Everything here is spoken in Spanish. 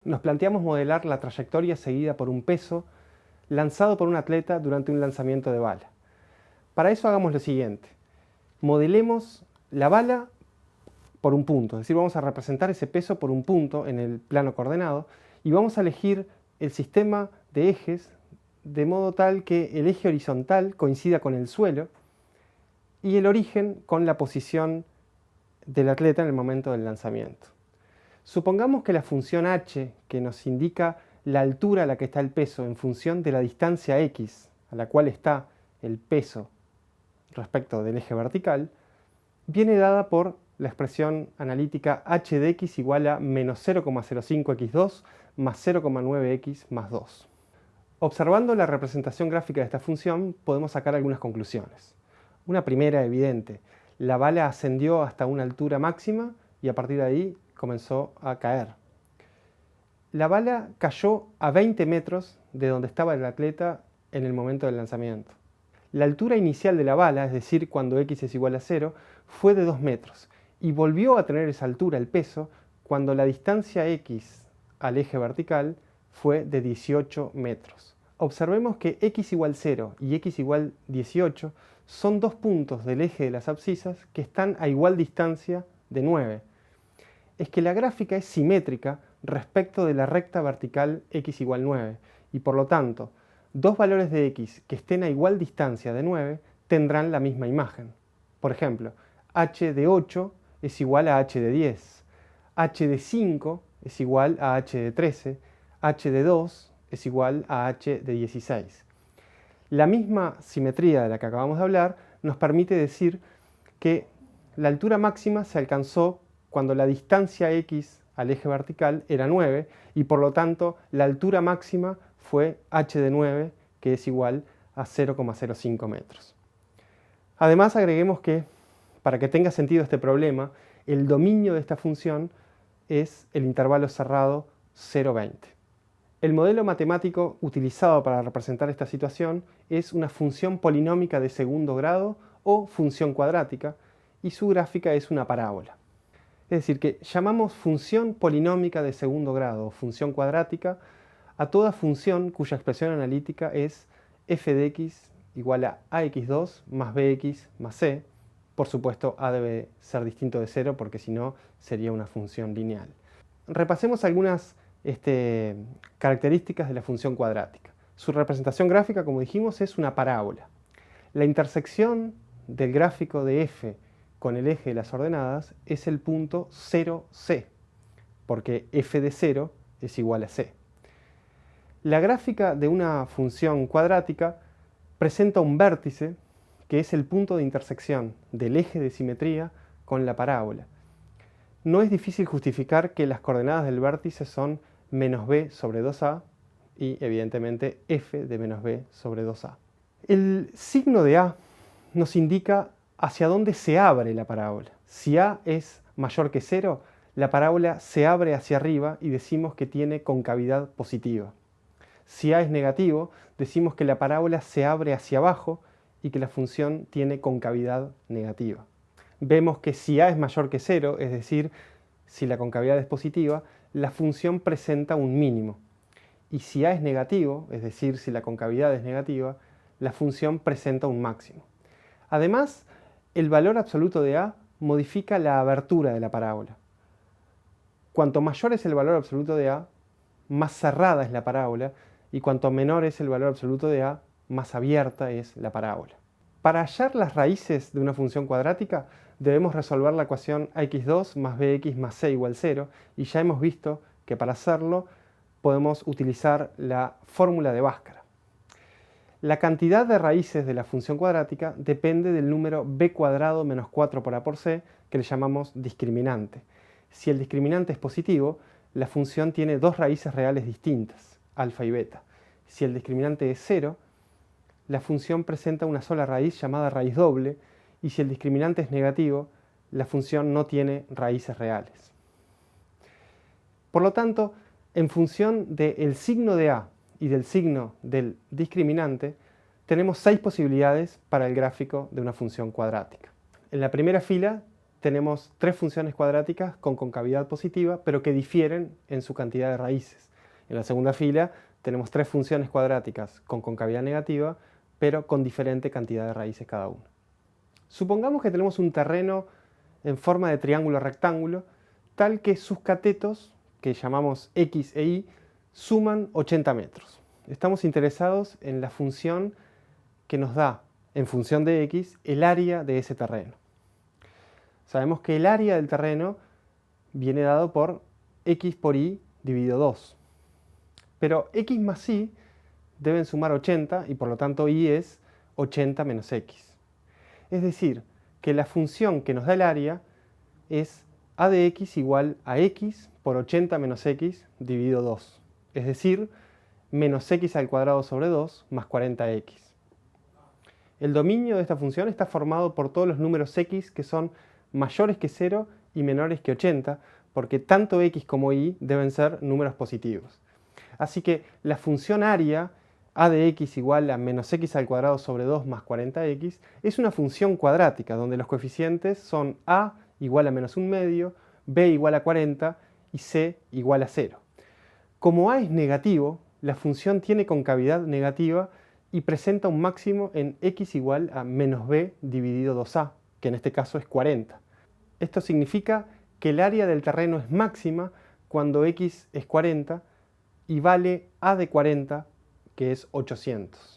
Nos planteamos modelar la trayectoria seguida por un peso lanzado por un atleta durante un lanzamiento de bala. Para eso hagamos lo siguiente. Modelemos la bala por un punto, es decir, vamos a representar ese peso por un punto en el plano coordenado y vamos a elegir el sistema de ejes de modo tal que el eje horizontal coincida con el suelo y el origen con la posición del atleta en el momento del lanzamiento. Supongamos que la función h, que nos indica la altura a la que está el peso en función de la distancia x a la cual está el peso respecto del eje vertical, viene dada por la expresión analítica h de x igual a menos 0,05x2 más 0,9x más 2. Observando la representación gráfica de esta función, podemos sacar algunas conclusiones. Una primera evidente: la bala ascendió hasta una altura máxima y a partir de ahí comenzó a caer. La bala cayó a 20 metros de donde estaba el atleta en el momento del lanzamiento. La altura inicial de la bala, es decir, cuando x es igual a 0, fue de 2 metros y volvió a tener esa altura, el peso, cuando la distancia x al eje vertical fue de 18 metros. Observemos que x igual 0 y x igual 18 son dos puntos del eje de las abscisas que están a igual distancia de 9. Es que la gráfica es simétrica respecto de la recta vertical x igual 9 y por lo tanto, dos valores de x que estén a igual distancia de 9 tendrán la misma imagen. Por ejemplo, h de 8 es igual a h de 10, h de 5 es igual a h de 13, h de 2 es igual a h de 16. La misma simetría de la que acabamos de hablar nos permite decir que la altura máxima se alcanzó cuando la distancia x al eje vertical era 9 y por lo tanto la altura máxima fue h de 9, que es igual a 0,05 metros. Además agreguemos que, para que tenga sentido este problema, el dominio de esta función es el intervalo cerrado 0,20. El modelo matemático utilizado para representar esta situación es una función polinómica de segundo grado o función cuadrática y su gráfica es una parábola. Es decir, que llamamos función polinómica de segundo grado o función cuadrática a toda función cuya expresión analítica es f de x igual a ax2 más bx más c. Por supuesto, a debe ser distinto de 0 porque si no sería una función lineal. Repasemos algunas características de la función cuadrática. Su representación gráfica, como dijimos, es una parábola. La intersección del gráfico de f con el eje de las ordenadas es el punto 0c, porque f de 0 es igual a c. La gráfica de una función cuadrática presenta un vértice que es el punto de intersección del eje de simetría con la parábola. No es difícil justificar que las coordenadas del vértice son menos b sobre 2a y evidentemente f de menos b sobre 2a. El signo de a nos indica hacia dónde se abre la parábola. Si a es mayor que 0, la parábola se abre hacia arriba y decimos que tiene concavidad positiva. Si a es negativo, decimos que la parábola se abre hacia abajo y que la función tiene concavidad negativa. Vemos que si a es mayor que 0, es decir, si la concavidad es positiva, la función presenta un mínimo. Y si a es negativo, es decir, si la concavidad es negativa, la función presenta un máximo. Además, el valor absoluto de a modifica la abertura de la parábola. Cuanto mayor es el valor absoluto de a, más cerrada es la parábola, y cuanto menor es el valor absoluto de a, más abierta es la parábola. Para hallar las raíces de una función cuadrática, debemos resolver la ecuación ax2 más bx más c igual 0, y ya hemos visto que para hacerlo podemos utilizar la fórmula de Bhaskara. La cantidad de raíces de la función cuadrática depende del número b cuadrado menos 4 por a por c, que le llamamos discriminante. Si el discriminante es positivo, la función tiene dos raíces reales distintas, alfa y beta. Si el discriminante es 0, la función presenta una sola raíz llamada raíz doble, y si el discriminante es negativo, la función no tiene raíces reales. Por lo tanto, en función del signo de a y del signo del discriminante, tenemos 6 posibilidades para el gráfico de una función cuadrática. En la primera fila tenemos tres funciones cuadráticas con concavidad positiva, pero que difieren en su cantidad de raíces. En la segunda fila tenemos tres funciones cuadráticas con concavidad negativa, pero con diferente cantidad de raíces cada una. Supongamos que tenemos un terreno en forma de triángulo rectángulo, tal que sus catetos, que llamamos x e y, suman 80 metros. Estamos interesados en la función que nos da, en función de x, el área de ese terreno. Sabemos que el área del terreno viene dado por x por y dividido 2. Pero x más y deben sumar 80 y por lo tanto y es 80 menos x. Es decir, que la función que nos da el área es a de x igual a x por 80 menos x dividido 2. Es decir, menos x al cuadrado sobre 2 más 40x. El dominio de esta función está formado por todos los números x que son mayores que 0 y menores que 80, porque tanto x como y deben ser números positivos. Así que la función área, a de x igual a menos x al cuadrado sobre 2 más 40x, es una función cuadrática donde los coeficientes son a igual a menos 1/2, b igual a 40 y c igual a 0. Como a es negativo, la función tiene concavidad negativa y presenta un máximo en x igual a menos b dividido 2a, que en este caso es 40. Esto significa que el área del terreno es máxima cuando x es 40 y vale a de 40, que es 800.